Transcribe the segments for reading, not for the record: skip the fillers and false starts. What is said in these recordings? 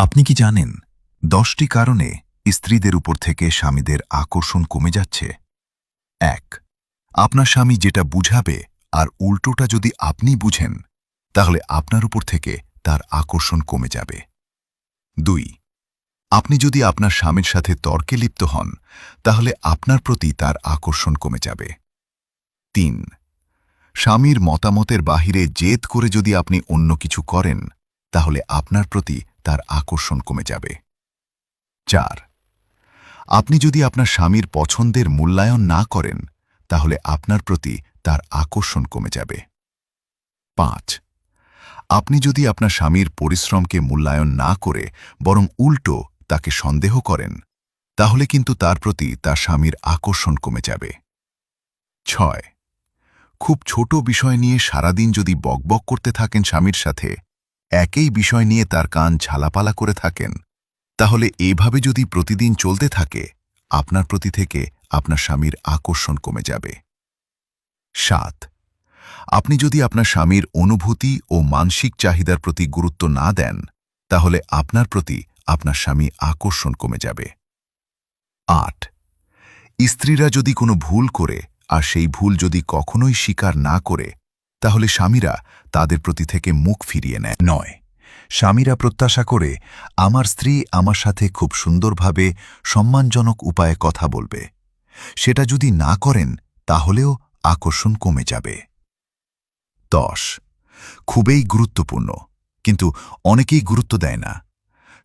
আপনি কি জানেন 10টি কারণে স্ত্রীদের উপর থেকে স্বামীদের আকর্ষণ কমে যাচ্ছে? 1. আপনার স্বামী যেটা বুঝাবে আর উল্টোটা যদি আপনি বুঝেন, তাহলে আপনার উপর থেকে তার আকর্ষণ কমে যাবে। 2. আপনি যদি আপনার স্বামীর সাথে তর্কে লিপ্ত হন, তাহলে আপনার প্রতি তার আকর্ষণ কমে যাবে। 3. স্বামীর মতামতের বাহিরে জেদ করে যদি আপনি অন্য কিছু করেন, তাহলে আপনার প্রতি তার আকর্ষণ কমে যাবে। 4. আপনি যদি আপনার স্বামীর পছন্দের মূল্যায়ন না করেন, তাহলে আপনার প্রতি তার আকর্ষণ কমে যাবে। 5. আপনি যদি আপনার স্বামীর পরিশ্রমকে মূল্যায়ন না করে বরং উল্টো তাকে সন্দেহ করেন, তাহলে কিন্তু তার প্রতি তার স্বামীর আকর্ষণ কমে যাবে। 6. খুব ছোট বিষয় নিয়ে সারাদিন যদি বকবক করতে থাকেন স্বামীর সাথে, একই বিষয় নিয়ে তার কান ঝালাপালা করে থাকেন, তাহলে এভাবে যদি প্রতিদিন চলতে থাকে, আপনার প্রতি থেকে আপনার স্বামীর আকর্ষণ কমে যাবে। 7. আপনি যদি আপনার স্বামীর অনুভূতি ও মানসিক চাহিদার প্রতি গুরুত্ব না দেন, তাহলে আপনার প্রতি আপনার স্বামী আকর্ষণ কমে যাবে। 8. স্ত্রীরা যদি কোনো ভুল করে আর সেই ভুল যদি কখনোই স্বীকার না করে, তাহলে স্বামীরা তাদের প্রতি থেকে মুখ ফিরিয়ে নেয়। 9. স্বামীরা প্রত্যাশা করে আমার স্ত্রী আমার সাথে খুব সুন্দরভাবে সম্মানজনক উপায়ে কথা বলবে। সেটা যদি না করেন, তাহলেও আকর্ষণ কমে যাবে। 10. খুবই গুরুত্বপূর্ণ, কিন্তু অনেকেই গুরুত্ব দেয় না।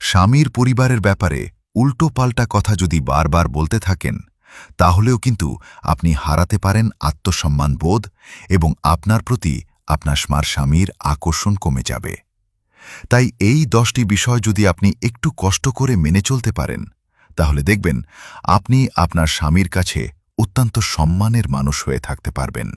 স্বামীর পরিবারের ব্যাপারে উল্টো পাল্টা কথা যদি বারবার বলতে থাকেন, তাহলেও কিন্তু আপনি হারাতে পারেন আত্মসম্মান বোধ এবং আপনার প্রতি আপনার স্বামীর আকর্ষণ কমে যাবে। তাই এই 10টি বিষয় যদি আপনি একটু কষ্ট করে মেনে চলতে পারেন, তাহলে দেখবেন আপনি আপনার স্বামীর কাছে অত্যন্ত সম্মানের মানুষ হয়ে থাকতে পারবেন।